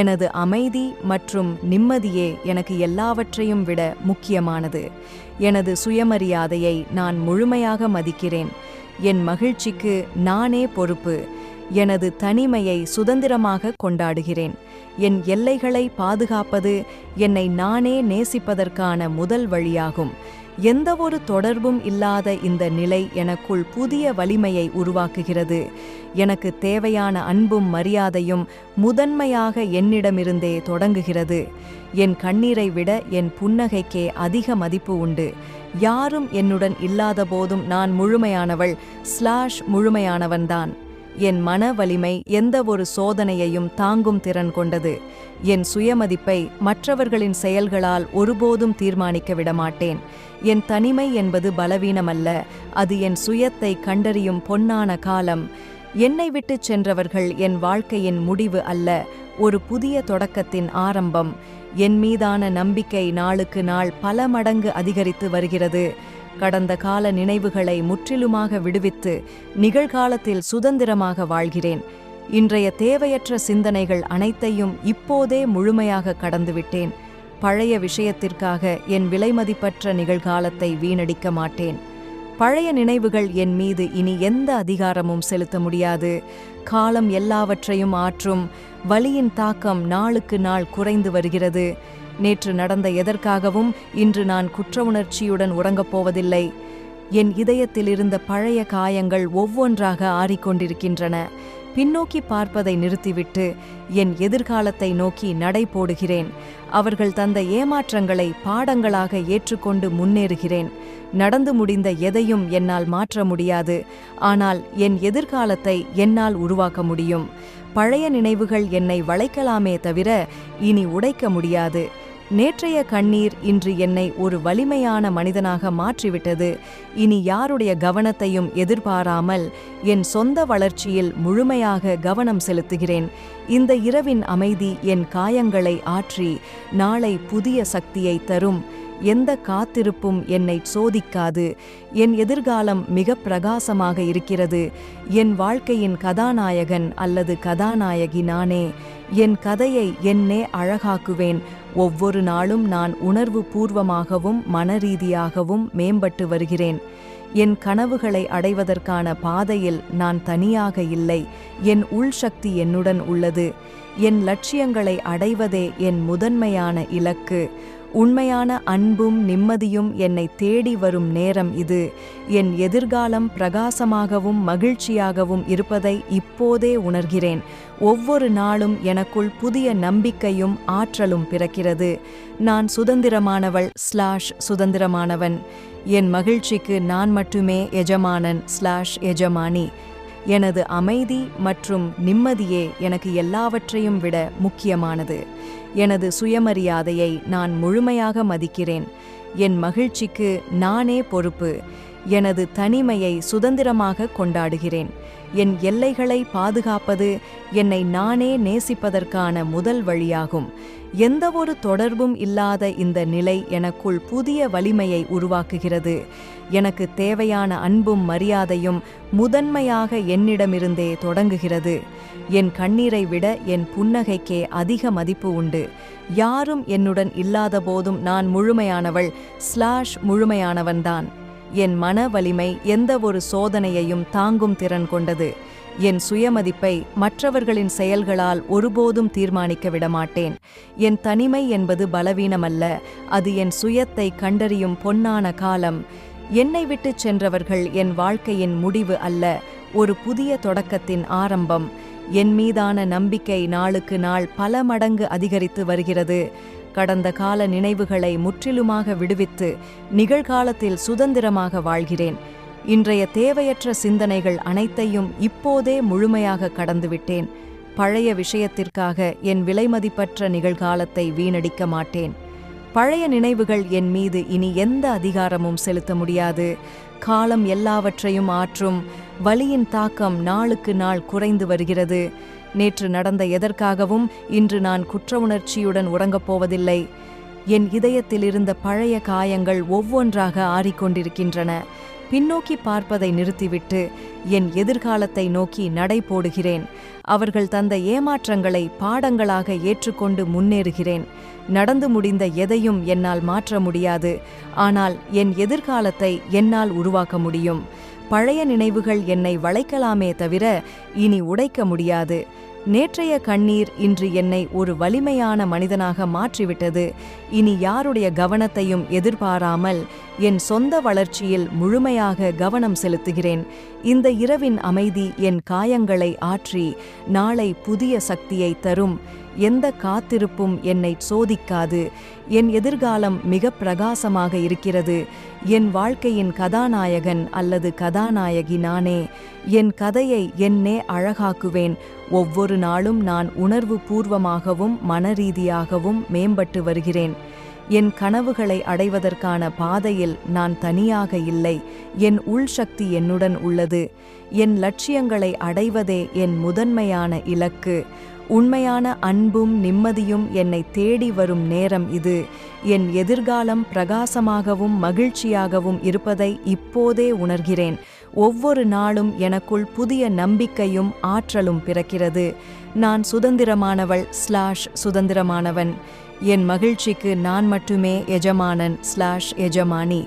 எனது அமைதி மற்றும் நிம்மதியே எனக்கு எல்லாவற்றையும் விட முக்கியமானது. எனது சுயமரியாதையை நான் முழுமையாக மதிக்கிறேன். என் மகிழ்ச்சிக்கு நானே பொறுப்பு. எனது தனிமையை சுதந்திரமாக கொண்டாடுகிறேன். என் எல்லைகளை பாதுகாப்பது என்னை நானே நேசிப்பதற்கான முதல் வழியாகும். எந்தவொரு தொடர்பும் இல்லாத இந்த நிலை எனக்குள் புதிய வலிமையை உருவாக்குகிறது. எனக்கு தேவையான அன்பும் மரியாதையும் முதன்மையாக என்னிடமிருந்தே தொடங்குகிறது. என் கண்ணீரை விட என் புன்னகைக்கே அதிக மதிப்பு உண்டு. யாரும் என்னுடன் இல்லாத போதும் நான் முழுமையானவள் முழுமையானவன்தான். என் மன வலிமை எந்த ஒரு சோதனையையும் தாங்கும் திறன் கொண்டது. என் சுயமதிப்பை மற்றவர்களின் செயல்களால் ஒருபோதும் தீர்மானிக்க விடமாட்டேன். என் தனிமை என்பது பலவீனமல்ல, அது என் சுயத்தை கண்டறியும் பொன்னான காலம். என்னை விட்டுச் சென்றவர்கள் என் வாழ்க்கையின் முடிவு அல்ல, ஒரு புதிய தொடக்கத்தின் ஆரம்பம். என் மீதான நம்பிக்கை நாளுக்கு நாள் பல மடங்கு அதிகரித்து வருகிறது. கடந்த கால நினைவுகளை முற்றிலுமாக விடுவித்து நிகழ்காலத்தில் சுதந்திரமாக வாழ்கிறேன். இன்றைய தேவையற்ற சிந்தனைகள் அனைத்தையும் இப்போதே முழுமையாக கடந்துவிட்டேன். பழைய விஷயத்திற்காக என் விலைமதிப்பற்ற நிகழ்காலத்தை வீணடிக்க மாட்டேன். பழைய நினைவுகள் என் மீது இனி எந்த அதிகாரமும் செலுத்த முடியாது. காலம் எல்லாவற்றையும் ஆற்றும். வலியின் தாக்கம் நாளுக்கு நாள் குறைந்து வருகிறது. நேற்று நடந்த எதற்காகவும் இன்று நான் குற்ற உணர்ச்சியுடன் உறங்கப் போவதில்லை. என் இதயத்தில் இருந்த பழைய காயங்கள் ஒவ்வொன்றாக ஆறிக்கொண்டிருக்கின்றன. பின்னோக்கி பார்ப்பதை நிறுத்திவிட்டு என் எதிர்காலத்தை நோக்கி நடை போடுகிறேன். அவர்கள் தந்த ஏமாற்றங்களை பாடங்களாக ஏற்றுக்கொண்டு முன்னேறுகிறேன். நடந்து முடிந்த எதையும் என்னால் மாற்ற முடியாது, ஆனால் என் எதிர்காலத்தை என்னால் உருவாக்க முடியும். பழைய நினைவுகள் என்னை வளைக்கலாமே தவிர இனி உடைக்க முடியாது. நேற்றைய கண்ணீர் இன்று என்னை ஒரு வலிமையான மனிதனாக மாற்றிவிட்டது. இனி யாருடைய கவனத்தையும் எதிர்பாராமல் என் சொந்த வளர்ச்சியில் முழுமையாக கவனம் செலுத்துகிறேன். இந்த இரவின் அமைதி என் காயங்களை ஆற்றி நாளை புதிய சக்தியை தரும். எந்த காத்திருப்பும் என்னை சோதிக்காது. என் எதிர்காலம் மிக பிரகாசமாக இருக்கிறது. என் வாழ்க்கையின் கதாநாயகன் அல்லது கதாநாயகி நானே. என் கதையை என்னே அழகாக்குவேன். ஒவ்வொரு நாளும் நான் உணர்வு பூர்வமாகவும் மனரீதியாகவும் மேம்பட்டு வருகிறேன். என் கனவுகளை அடைவதற்கான பாதையில் நான் தனியாக இல்லை. என் உள்சக்தி என்னுடன் உள்ளது. என் லட்சியங்களை அடைவதே என் முதன்மையான இலக்கு. உண்மையான அன்பும் நிம்மதியும் என்னை தேடி வரும் நேரம் இது. என் எதிர்காலம் பிரகாசமாகவும் மகிழ்ச்சியாகவும் இருப்பதை இப்போதே உணர்கிறேன். ஒவ்வொரு நாளும் எனக்குள் புதிய நம்பிக்கையும் ஆற்றலும் பிறக்கிறது. நான் சுதந்திரமானவள் சுதந்திரமானவன். என் மகிழ்ச்சிக்கு நான் மட்டுமே எஜமானன் எஜமானி. எனது அமைதி மற்றும் நிம்மதியே எனக்கு எல்லாவற்றையும் விட முக்கியமானது. எனது சுயமரியாதையை நான் முழுமையாக மதிக்கிறேன். என் மகிழ்ச்சிக்கு நானே பொறுப்பு. எனது தனிமையை சுதந்திரமாக கொண்டாடுகிறேன். என் எல்லைகளை பாதுகாப்பது என்னை நானே நேசிப்பதற்கான முதல் வழியாகும். எந்தவொரு தொடர்பும் இல்லாத இந்த நிலை எனக்குள் புதிய வலிமையை உருவாக்குகிறது. எனக்கு தேவையான அன்பும் மரியாதையும் முதன்மையாக என்னிடமிருந்தே தொடங்குகிறது. என் கண்ணீரை விட என் புன்னகைக்கே அதிக மதிப்பு உண்டு. யாரும் என்னுடன் இல்லாத போதும் நான் முழுமையானவள் முழுமையானவன்தான். என் மன வலிமை எந்த ஒரு சோதனையையும் தாங்கும் திறன் கொண்டது. என் சுயமதிப்பை மற்றவர்களின் செயல்களால் ஒருபோதும் தீர்மானிக்க விடமாட்டேன். என் தனிமை என்பது பலவீனமல்ல, அது என் சுயத்தை கண்டறியும் பொன்னான காலம். என்னை விட்டுச் சென்றவர்கள் என் வாழ்க்கையின் முடிவு அல்ல, ஒரு புதிய தொடக்கத்தின் ஆரம்பம். என் மீதான நம்பிக்கை நாளுக்கு நாள் பல மடங்கு அதிகரித்து வருகிறது. கடந்த கால நினைவுகளை முற்றிலுமாக விடுவித்து நிகழ்காலத்தில் சுதந்திரமாக வாழ்கிறேன். இன்றைய தேவையற்ற சிந்தனைகள் அனைத்தையும் இப்போதே முழுமையாக கடந்துவிட்டேன். பழைய விஷயத்திற்காக என் விலைமதிப்பற்ற நிகழ்காலத்தை வீணடிக்க மாட்டேன். பழைய நினைவுகள் என் மீது இனி எந்த அதிகாரமும் செலுத்த முடியாது. காலம் எல்லாவற்றையும் ஆற்றும். வலியின் தாக்கம் நாளுக்கு நாள் குறைந்து வருகிறது. நேற்று நடந்த எதற்காகவும் இன்று நான் குற்ற உணர்ச்சியுடன் உறங்கப் போவதில்லை. என் இதயத்திலிருந்த பழைய காயங்கள் ஒவ்வொன்றாக ஆறிக்கொண்டிருக்கின்றன. பின்னோக்கி பார்ப்பதை நிறுத்திவிட்டு என் எதிர்காலத்தை நோக்கி நடை போடுகிறேன். அவர்கள் தந்த ஏமாற்றங்களை பாடங்களாக ஏற்றுக்கொண்டு முன்னேறுகிறேன். நடந்து முடிந்த எதையும் என்னால் மாற்ற முடியாது, ஆனால் என் எதிர்காலத்தை என்னால் உருவாக்க முடியும். பழைய நினைவுகள் என்னை வளைக்கலாமே தவிர இனி உடைக்க முடியாது. நேற்றைய கண்ணீர் இன்று என்னை ஒரு வலிமையான மனிதனாக மாற்றிவிட்டது. இனி யாருடைய கவனத்தையும் எதிர்பாராமல் என் சொந்த வளர்ச்சியில் முழுமையாக கவனம் செலுத்துகிறேன். இந்த இரவின் அமைதி என் காயங்களை ஆற்றி நாளை புதிய சக்தியை தரும். எந்த காத்திருப்பும் என்னை சோதிக்காது. என் எதிர்காலம் மிக பிரகாசமாக இருக்கிறது. என் வாழ்க்கையின் கதாநாயகன் அல்லது கதாநாயகி நானே. என் கதையை என்னே அழகாக்குவேன். ஒவ்வொரு நாளும் நான் உணர்வு பூர்வமாகவும் மனரீதியாகவும் மேம்பட்டு வருகிறேன். என் கனவுகளை அடைவதற்கான பாதையில் நான் தனியாக இல்லை. என் உள்சக்தி என்னுடன் உள்ளது. என் லட்சியங்களை அடைவதே என் முதன்மையான இலக்கு. உண்மையான அன்பும் நிம்மதியும் என்னை தேடி வரும் நேரம் இது. என் எதிர்காலம் பிரகாசமாகவும் மகிழ்ச்சியாகவும் இருப்பதை இப்போதே உணர்கிறேன். ஒவ்வொரு நாளும் எனக்குள் புதிய நம்பிக்கையும் ஆற்றலும் பிறக்கிறது. நான் சுதந்திரமானவள் சுதந்திரமானவன். என் மகிழ்ச்சிக்கு நான் மட்டுமே எஜமானன் எஜமானி.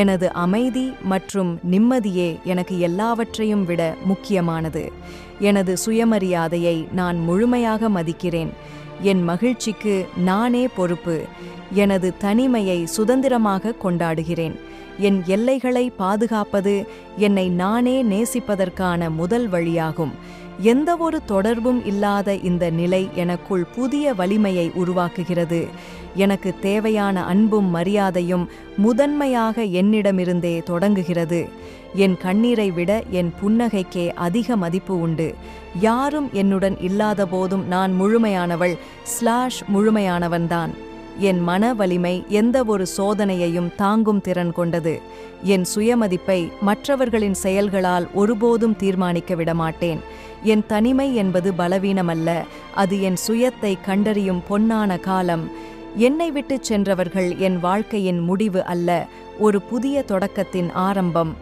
எனது அமைதி மற்றும் நிம்மதியே எனக்கு எல்லாவற்றையும் விட முக்கியமானது. எனது சுயமரியாதையை நான் முழுமையாக மதிக்கிறேன். என் மகிழ்ச்சிக்கு நானே பொறுப்பு. எனது தனிமையை சுதந்திரமாக கொண்டாடுகிறேன். என் எல்லைகளை பாதுகாப்பது என்னை நானே நேசிப்பதற்கான முதல் வழியாகும். எந்தவொரு தொடர்பும் இல்லாத இந்த நிலை எனக்குள் புதிய வலிமையை உருவாக்குகிறது. எனக்கு தேவையான அன்பும் மரியாதையும் முதன்மையாக என்னிடமிருந்தே தொடங்குகிறது. என் கண்ணீரை விட என் புன்னகைக்கே அதிக மதிப்பு உண்டு. யாரும் என்னுடன் இல்லாத போதும் நான் முழுமையானவள் முழுமையானவன்தான். என் மன வலிமை எந்த ஒரு சோதனையையும் தாங்கும் திறன் கொண்டது. என் சுயமதிப்பை மற்றவர்களின் செயல்களால் ஒருபோதும் தீர்மானிக்க விடமாட்டேன். என் தனிமை என்பது பலவீனமல்ல, அது என் சுயத்தை கண்டறியும் பொன்னான காலம். என்னை விட்டுச் சென்றவர்கள் என் வாழ்க்கையின் முடிவு அல்ல, ஒரு புதிய தொடக்கத்தின் ஆரம்பம்.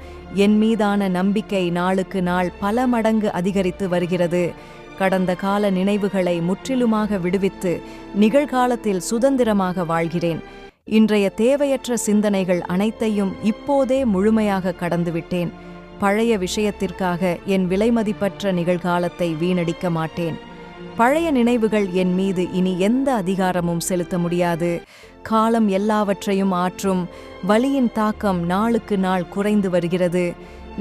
என் மீதான நம்பிக்கை நாளுக்கு நாள் பல மடங்கு அதிகரித்து வருகிறது. கடந்த கால நினைவுகளை முற்றிலுமாக விடுவித்து நிகழ்காலத்தில் சுதந்திரமாக வாழ்கிறேன். இன்றைய தேவையற்ற சிந்தனைகள் அனைத்தையும் இப்போதே முழுமையாக கடந்துவிட்டேன். பழைய விஷயத்திற்காக என் விலைமதிப்பற்ற நிகழ்காலத்தை வீணடிக்க மாட்டேன். பழைய நினைவுகள் என் மீது இனி எந்த அதிகாரமும் செலுத்த முடியாது. காலம் எல்லாவற்றையும் ஆற்றும். வலியின் தாக்கம் நாளுக்கு நாள் குறைந்து வருகிறது.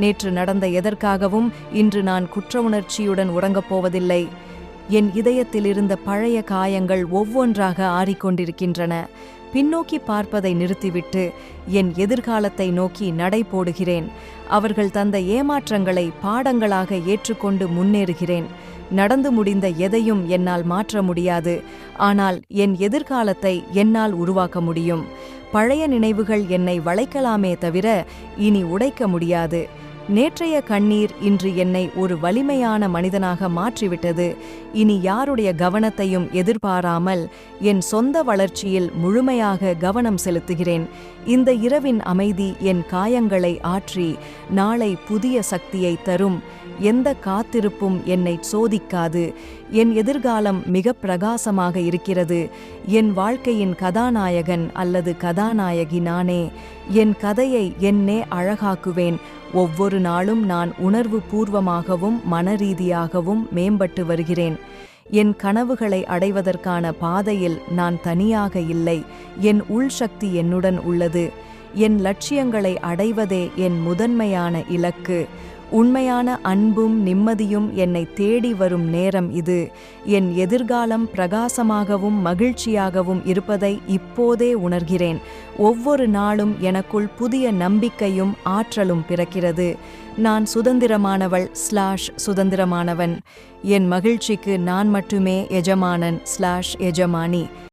நேற்று நடந்த எதற்காகவும் இன்று நான் குற்ற உணர்ச்சியுடன் உறங்கப் போவதில்லை. என் இதயத்திலிருந்த பழைய காயங்கள் ஒவ்வொன்றாக ஆறிக்கொண்டிருக்கின்றன. பின்னோக்கி பார்ப்பதை நிறுத்திவிட்டு என் எதிர்காலத்தை நோக்கி நடை போடுகிறேன். அவர்கள் தந்த ஏமாற்றங்களை பாடங்களாக ஏற்றுக்கொண்டு முன்னேறுகிறேன். நடந்து முடிந்த எதையும் என்னால் மாற்ற முடியாது, ஆனால் என் எதிர்காலத்தை என்னால் உருவாக்க முடியும். பழைய நினைவுகள் என்னை வளைக்கலாமே தவிர இனி உடைக்க முடியாது. நேற்றைய கண்ணீர் இன்று என்னை ஒரு வலிமையான மனிதனாக மாற்றிவிட்டது. இனி யாருடைய கவனத்தையும் எதிர்பாராமல் என் சொந்த வளர்ச்சியில் முழுமையாக கவனம் செலுத்துகிறேன். இந்த இரவின் அமைதி என் காயங்களை ஆற்றி நாளை புதிய சக்தியை தரும். எந்த காத்திருப்பும் என்னை சோதிக்காது. என் எதிர்காலம் மிக பிரகாசமாக இருக்கிறது. என் வாழ்க்கையின் கதாநாயகன் அல்லது கதாநாயகி நானே. என் கதையை என்னே அழகாக்குவேன். ஒவ்வொரு நாளும் நான் உணர்வு பூர்வமாகவும் மனரீதியாகவும் மேம்பட்டு வருகிறேன். என் கனவுகளை அடைவதற்கான பாதையில் நான் தனியாக இல்லை. என் உள்சக்தி என்னுடன் உள்ளது. என் லட்சியங்களை அடைவதே என் முதன்மையான இலக்கு. உண்மையான அன்பும் நிம்மதியும் என்னை தேடி வரும் நேரம் இது. என் எதிர்காலம் பிரகாசமாகவும் மகிழ்ச்சியாகவும் இருப்பதை இப்போதே உணர்கிறேன். ஒவ்வொரு நாளும் எனக்குள் புதிய நம்பிக்கையும் ஆற்றலும் பிறக்கிறது. நான் சுதந்திரமானவள் சுதந்திரமானவன். என் மகிழ்ச்சிக்கு நான் மட்டுமே எஜமானன் எஜமானி.